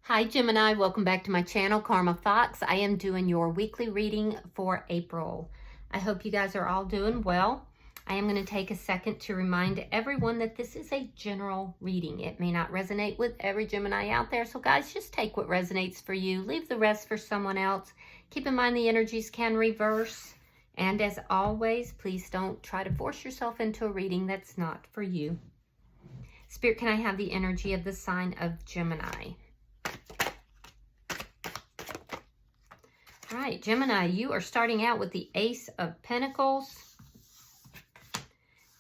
Hi Gemini, welcome back to my channel, Karma Fox. I am doing your weekly reading for April. I hope you guys are all doing well. I am going to take a second to remind everyone that this is a general reading. It may not resonate with every Gemini out there, so guys, just take what resonates for you. Leave the rest for someone else. Keep in mind the energies can reverse. And as always, please don't try to force yourself into a reading that's not for you. Spirit, can I have the energy of the sign of Gemini? All right, Gemini, you are starting out with the Ace of Pentacles.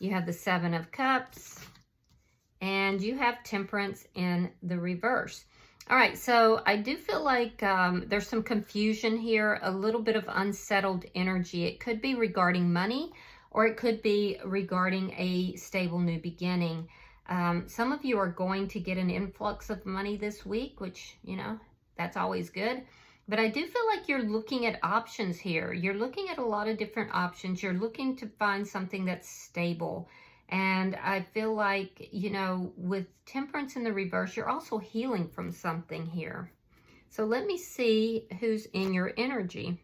You have the Seven of Cups. And you have Temperance in the reverse. All right, so I do feel like there's some confusion here, a little bit of unsettled energy. It could be regarding money, or it could be regarding a stable new beginning. Some of you are going to get an influx of money this week, which, you know, that's always good. But I do feel like you're looking at options here. You're looking at a lot of different options. You're looking to find something that's stable. And I feel like, you know, with Temperance in the reverse, you're also healing from something here. So let me see who's in your energy.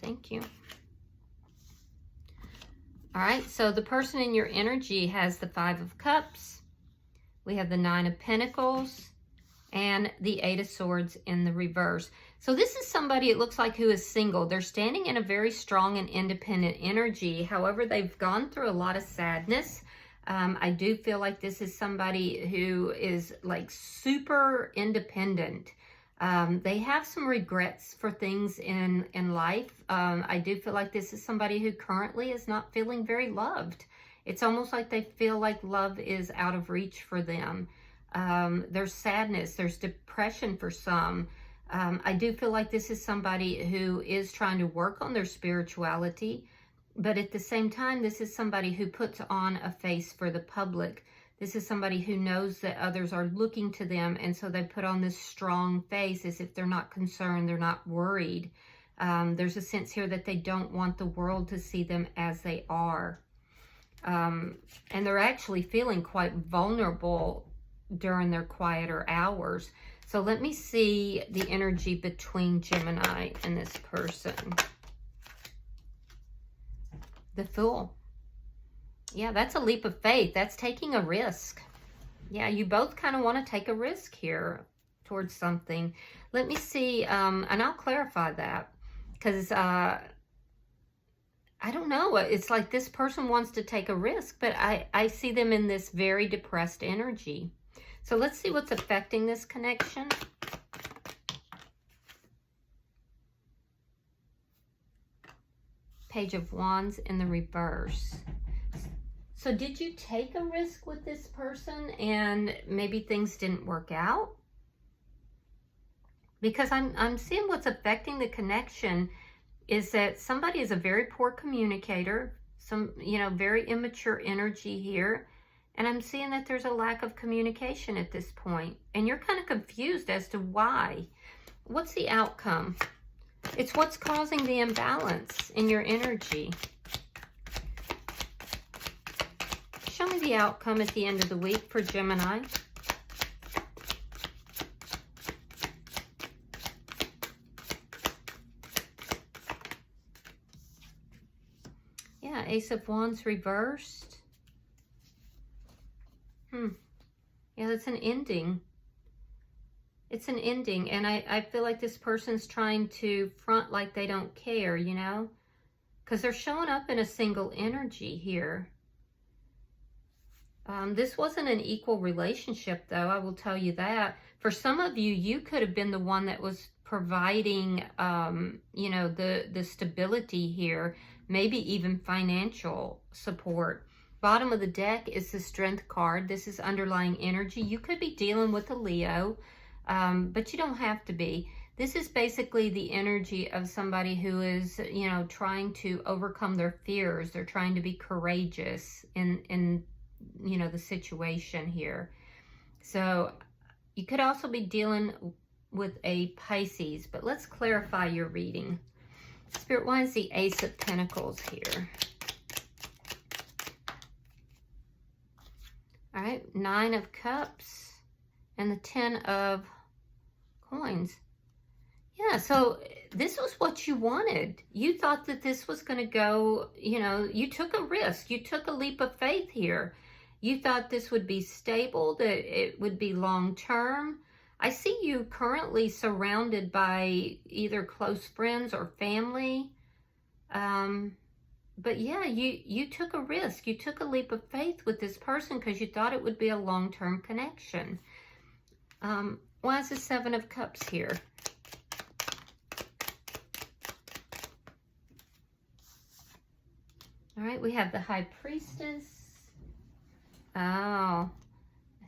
Thank you. All right, so the person in your energy has the Five of Cups. We have the Nine of Pentacles and the Eight of Swords in the reverse. So this is somebody, it looks like, who is single. They're standing in a very strong and independent energy. However, they've gone through a lot of sadness. I do feel like this is somebody who is like super independent. They have some regrets for things in life. I do feel like this is somebody who currently is not feeling very loved. It's almost like they feel like love is out of reach for them. There's sadness, there's depression for some. I do feel like this is somebody who is trying to work on their spirituality, but at the same time, this is somebody who puts on a face for the public. This is somebody who knows that others are looking to them, and so they put on this strong face as if they're not concerned, they're not worried. There's a sense here that they don't want the world to see them as they are. And they're actually feeling quite vulnerable during their quieter hours. So let me see the energy between Gemini and this person. The Fool. Yeah, that's a leap of faith. That's taking a risk. Yeah, you both kind of want to take a risk here towards something. Let me see, and I'll clarify that, because I don't know. It's like this person wants to take a risk, but I see them in this very depressed energy. So let's see what's affecting this connection. Page of Wands in the reverse. So did you take a risk with this person and maybe things didn't work out? Because I'm seeing what's affecting the connection is that somebody is a very poor communicator, very immature energy here. And I'm seeing that there's a lack of communication at this point. And you're kind of confused as to why. What's the outcome? It's what's causing the imbalance in your energy. Show me the outcome at the end of the week for Gemini. Yeah, Ace of Wands reversed. Yeah, that's an ending. It's an ending. And I feel like this person's trying to front like they don't care, you know? Because they're showing up in a single energy here. This wasn't an equal relationship, though, I will tell you that. For some of you, you could have been the one that was providing, the stability here, maybe even financial support. Bottom of the deck is the Strength card. This is underlying energy. You could be dealing with a Leo, but you don't have to be. This is basically the energy of somebody who is, trying to overcome their fears. They're trying to be courageous in the situation here. So you could also be dealing with a Pisces, but let's clarify your reading. Spirit, why is the Ace of Pentacles here? All right, Nine of Cups and the 10 of coins. Yeah, so this was what you wanted. You thought that this was going to go, you know, you took a risk. You took a leap of faith here. You thought this would be stable, that it would be long-term. I see you currently surrounded by either close friends or family. But yeah, you took a risk. You took a leap of faith with this person because you thought it would be a long-term connection. Why is the 7 of Cups here? All right, we have the High Priestess. Oh,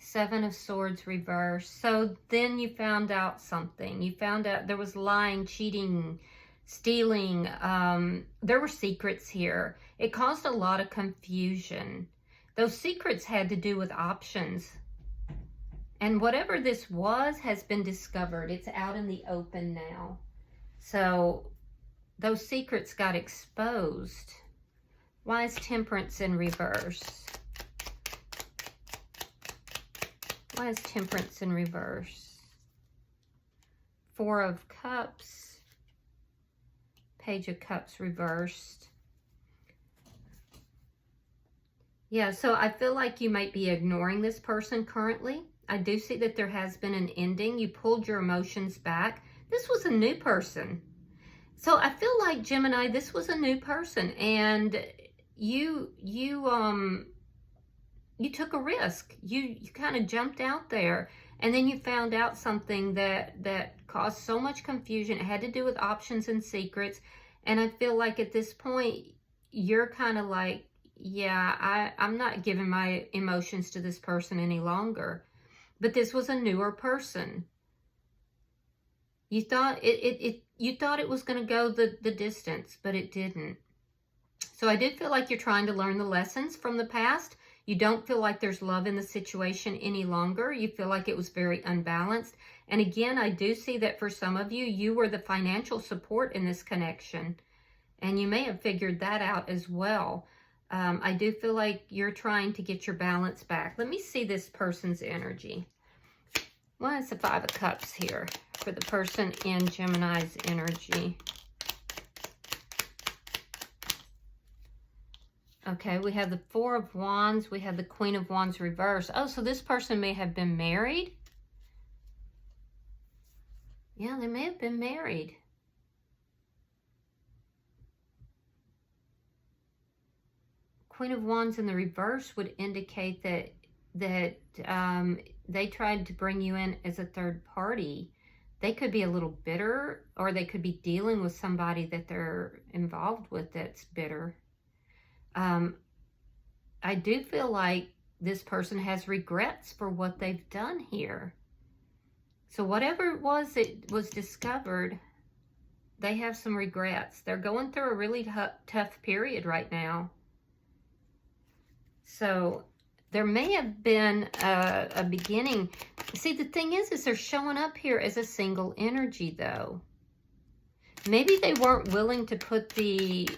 7 of Swords reversed. So then you found out something. You found out there was lying, cheating, stealing. There were secrets here. It caused a lot of confusion. Those secrets had to do with options. And whatever this was has been discovered. It's out in the open now. So those secrets got exposed. Why is Temperance in reverse? Why is Temperance in reverse? 4 of Cups. Page of Cups reversed. Yeah, so I feel like you might be ignoring this person currently. I do see that there has been an ending. You pulled your emotions back. This was a new person. So I feel like, Gemini, this was a new person, and you took a risk. You kind of jumped out there, and then you found out something that caused so much confusion. It had to do with options and secrets. And I feel like at this point, you're kind of like, yeah, I'm not giving my emotions to this person any longer. But this was a newer person. You thought it was going to go the distance, but it didn't. So I did feel like you're trying to learn the lessons from the past. You don't feel like there's love in the situation any longer. You feel like it was very unbalanced. And again, I do see that for some of you, you were the financial support in this connection. And you may have figured that out as well. I do feel like you're trying to get your balance back. Let me see this person's energy. Why is the 5 of Cups here for the person in Gemini's energy? Okay, we have the 4 of Wands. We have the Queen of Wands reversed. Oh, so this person may have been married. Yeah, they may have been married. Queen of Wands in the reverse would indicate that they tried to bring you in as a third party. They could be a little bitter, or they could be dealing with somebody that they're involved with that's bitter. I do feel like this person has regrets for what they've done here. So whatever it was that was discovered, they have some regrets. They're going through a really tough period right now. So there may have been a beginning. See, the thing is they're showing up here as a single energy, though. Maybe they weren't willing to put the,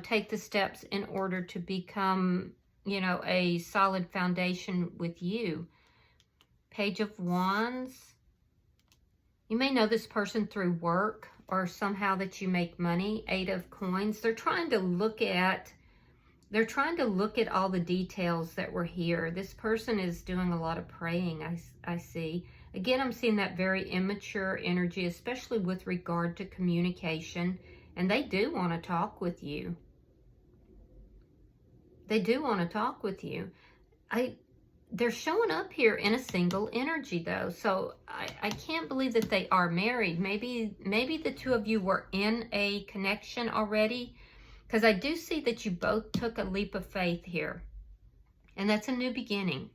take the steps in order to become, a solid foundation with you. Page of Wands. You may know this person through work or somehow that you make money. 8 of Coins. They're trying to look at all the details that were here. This person is doing a lot of praying, I see. Again, I'm seeing that very immature energy, especially with regard to communication. And they do want to talk with you. They do want to talk with you. They're showing up here in a single energy, though. So I can't believe that they are married. Maybe the two of you were in a connection already. Because I do see that you both took a leap of faith here. And that's a new beginning.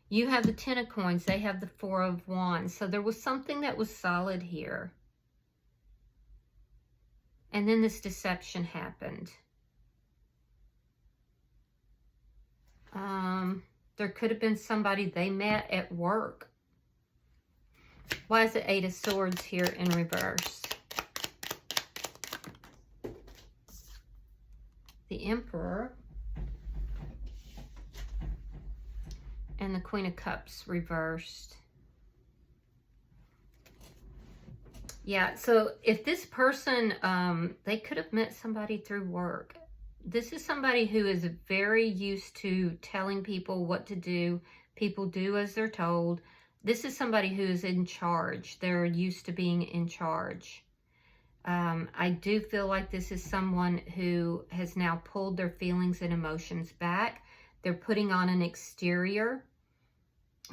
You have the 10 of Coins. They have the 4 of Wands. So there was something that was solid here. And then this deception happened. There could have been somebody they met at work. Why is the 8 of Swords here in reverse? The Emperor and the Queen of Cups reversed. Yeah, so if this person, they could have met somebody through work. This is somebody who is very used to telling people what to do. People do as they're told. This is somebody who is in charge. They're used to being in charge. I do feel like this is someone who has now pulled their feelings and emotions back. They're putting on an exterior,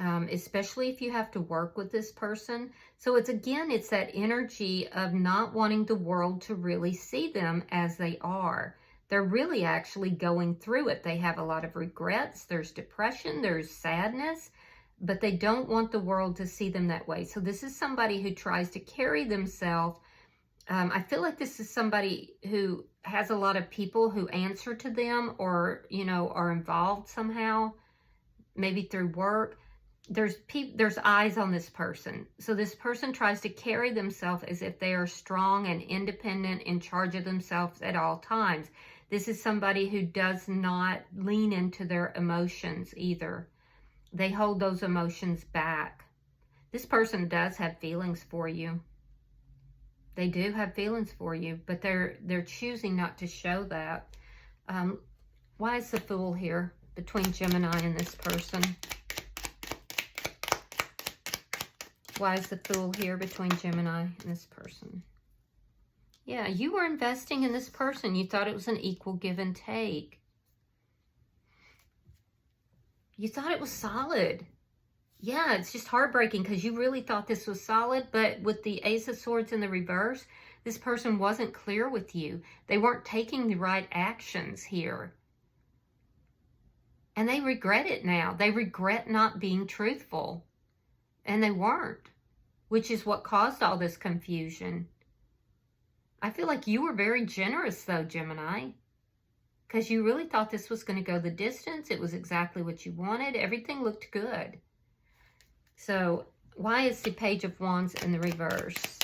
especially if you have to work with this person. So it's that energy of not wanting the world to really see them as they are. They're really actually going through it. They have a lot of regrets. There's depression. There's sadness. But they don't want the world to see them that way. So this is somebody who tries to carry themselves. I feel like this is somebody who has a lot of people who answer to them or, you know, are involved somehow, maybe through work. There's eyes on this person. So this person tries to carry themselves as if they are strong and independent, in charge of themselves at all times. This is somebody who does not lean into their emotions either. They hold those emotions back. This person does have feelings for you. They do have feelings for you, but they're choosing not to show that. Why is the Fool here between Gemini and this person? Why is the Fool here between Gemini and this person? Yeah, you were investing in this person. You thought it was an equal give and take. You thought it was solid. Yeah, it's just heartbreaking because you really thought this was solid, but with the Ace of Swords in the reverse, this person wasn't clear with you. They weren't taking the right actions here. And they regret it now. They regret not being truthful. And they weren't, which is what caused all this confusion. I feel like you were very generous though, Gemini, because you really thought this was going to go the distance. It was exactly what you wanted. Everything looked good. So why is the Page of Wands in the reverse?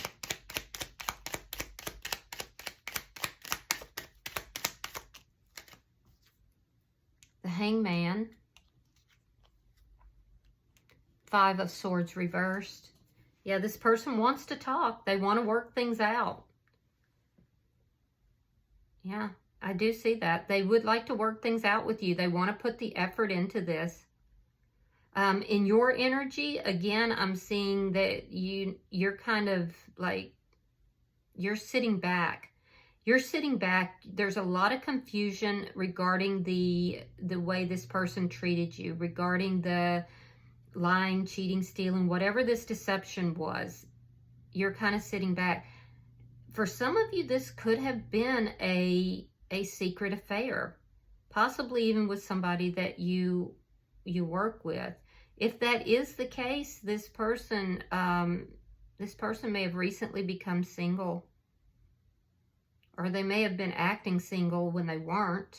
The Hangman. Five of Swords reversed. Yeah, this person wants to talk. They want to work things out. Yeah, I do see that. They would like to work things out with you. They want to put the effort into this. In your energy, again, I'm seeing that you're kind of like, you're sitting back. You're sitting back. There's a lot of confusion regarding the way this person treated you, regarding the lying, cheating, stealing, whatever this deception was. You're kind of sitting back. For some of you, this could have been a secret affair, possibly even with somebody that you work with. If that is the case, this person may have recently become single, or they may have been acting single when they weren't.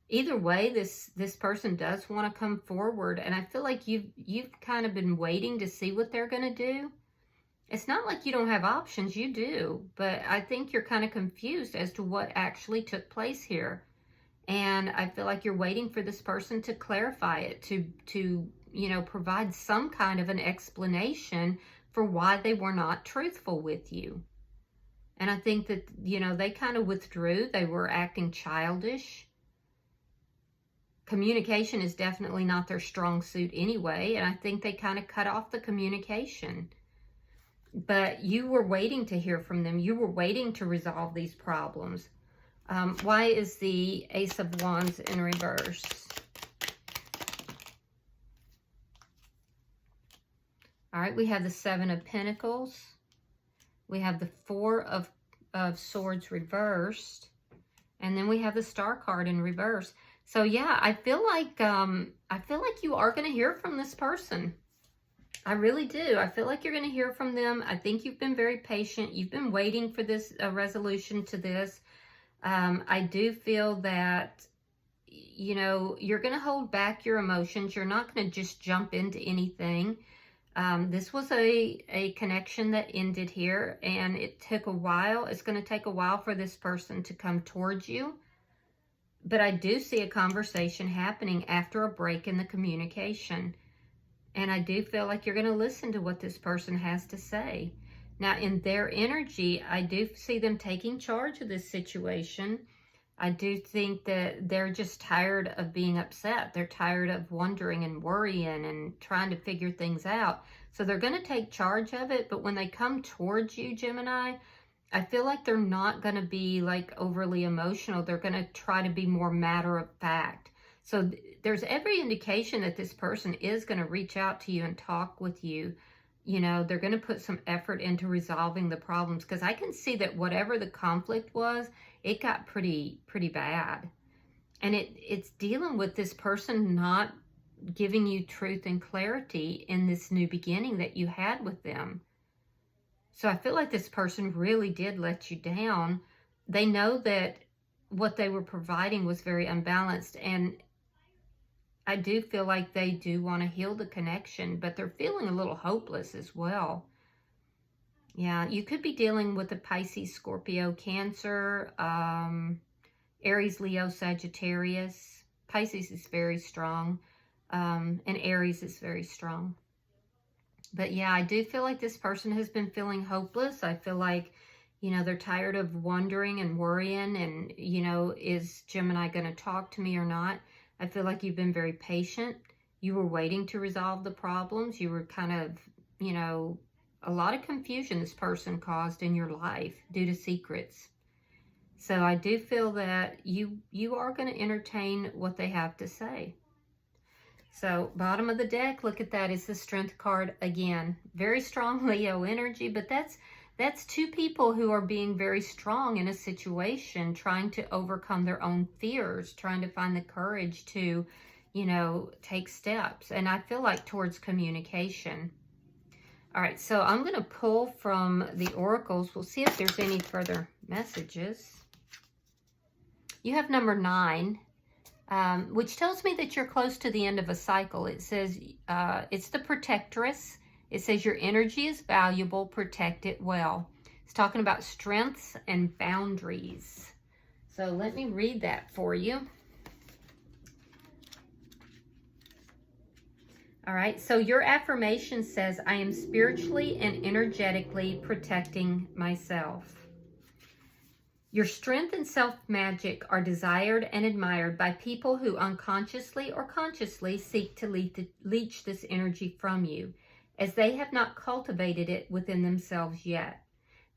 Either way, this person does want to come forward, and I feel like you've kind of been waiting to see what they're going to do. It's not like you don't have options, you do, but I think you're kind of confused as to what actually took place here. And I feel like you're waiting for this person to clarify it, to you know, provide some kind of an explanation for why they were not truthful with you. And I think that, you know, they kind of withdrew. They were acting childish. Communication is definitely not their strong suit anyway, and I think they kind of cut off the communication. But you were waiting to hear from them. You were waiting to resolve these problems. Why is the Ace of Wands in reverse? All right, we have the Seven of Pentacles. We have the Four of Swords reversed. And then we have the Star card in reverse. So yeah, I feel like you are going to hear from this person. I really do. I feel like you're going to hear from them. I think you've been very patient. You've been waiting for this resolution to this. I do feel that, you know, you're going to hold back your emotions. You're not going to just jump into anything. This was a connection that ended here, and it took a while. It's going to take a while for this person to come towards you. But I do see a conversation happening after a break in the communication. And I do feel like you're going to listen to what this person has to say. Now, in their energy, I do see them taking charge of this situation. I do think that they're just tired of being upset. They're tired of wondering and worrying and trying to figure things out. So they're going to take charge of it. But when they come towards you, Gemini, I feel like they're not going to be like overly emotional. They're going to try to be more matter of fact. So there's every indication that this person is going to reach out to you and talk with you. You know, they're going to put some effort into resolving the problems, because I can see that whatever the conflict was, it got pretty bad. And it's dealing with this person not giving you truth and clarity in this new beginning that you had with them. So I feel like this person really did let you down. They know that what they were providing was very unbalanced, and I do feel like they do want to heal the connection, but they're feeling a little hopeless as well. Yeah, you could be dealing with a Pisces, Scorpio, Cancer, Aries, Leo, Sagittarius. Pisces is very strong, and Aries is very strong. But yeah, I do feel like this person has been feeling hopeless. I feel like, you know, they're tired of wondering and worrying and, you know, is Gemini going to talk to me or not? I feel like you've been very patient. You were waiting to resolve the problems. You were kind of, you know, a lot of confusion this person caused in your life due to secrets. So I do feel that you are going to entertain what they have to say. So bottom of the deck, look at that, is the Strength card again. Very strong Leo energy, but that's two people who are being very strong in a situation, trying to overcome their own fears, trying to find the courage to, you know, take steps. And I feel like towards communication. All right, so I'm going to pull from the oracles. We'll see if there's any further messages. You have number 9, which tells me that you're close to the end of a cycle. It says it's the protectress. It says your energy is valuable, protect it well. It's talking about strengths and boundaries. So let me read that for you. All right, so your affirmation says, I am spiritually and energetically protecting myself. Your strength and self-magic are desired and admired by people who unconsciously or consciously seek to leech this energy from you, as they have not cultivated it within themselves yet.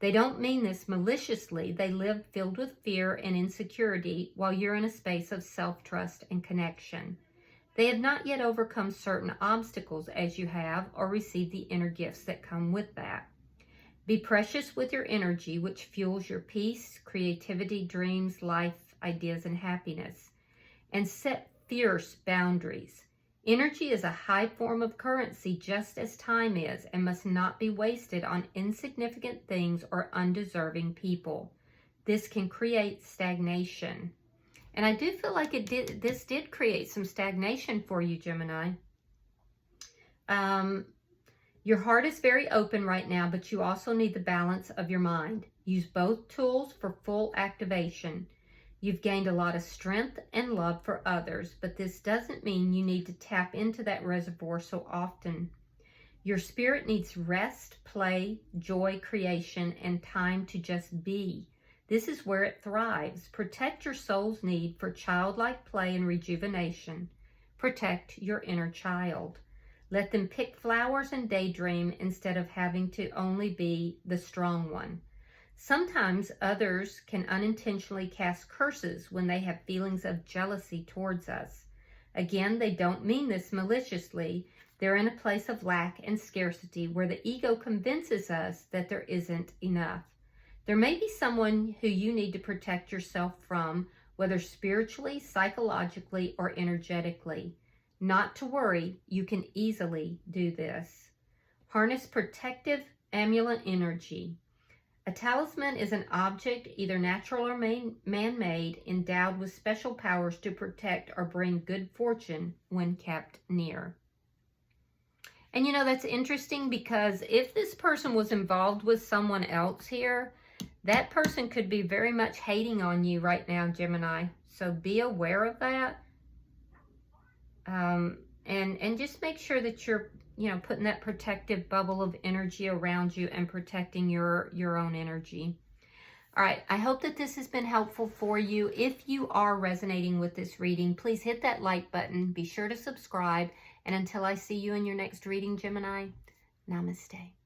They don't mean this maliciously. They live filled with fear and insecurity while you're in a space of self-trust and connection. They have not yet overcome certain obstacles as you have, or received the inner gifts that come with that. Be precious with your energy, which fuels your peace, creativity, dreams, life, ideas, and happiness. And set fierce boundaries. Energy is a high form of currency, just as time is, and must not be wasted on insignificant things or undeserving people. This can create stagnation. And I do feel like this did create some stagnation for you, Gemini. Your heart is very open right now, but you also need the balance of your mind. Use both tools for full activation. You've gained a lot of strength and love for others, but this doesn't mean you need to tap into that reservoir so often. Your spirit needs rest, play, joy, creation, and time to just be. This is where it thrives. Protect your soul's need for childlike play and rejuvenation. Protect your inner child. Let them pick flowers and daydream instead of having to only be the strong one. Sometimes others can unintentionally cast curses when they have feelings of jealousy towards us. Again, they don't mean this maliciously. They're in a place of lack and scarcity where the ego convinces us that there isn't enough. There may be someone who you need to protect yourself from, whether spiritually, psychologically, or energetically. Not to worry, you can easily do this. Harness protective amulet energy. A talisman is an object, either natural or man-made, endowed with special powers to protect or bring good fortune when kept near. And you know, that's interesting because if this person was involved with someone else here, that person could be very much hating on you right now, Gemini. So be aware of that. And just make sure that you're you know, putting that protective bubble of energy around you and protecting your own energy. All right, I hope that this has been helpful for you. If you are resonating with this reading, please hit that like button. Be sure to subscribe. And until I see you in your next reading, Gemini, namaste.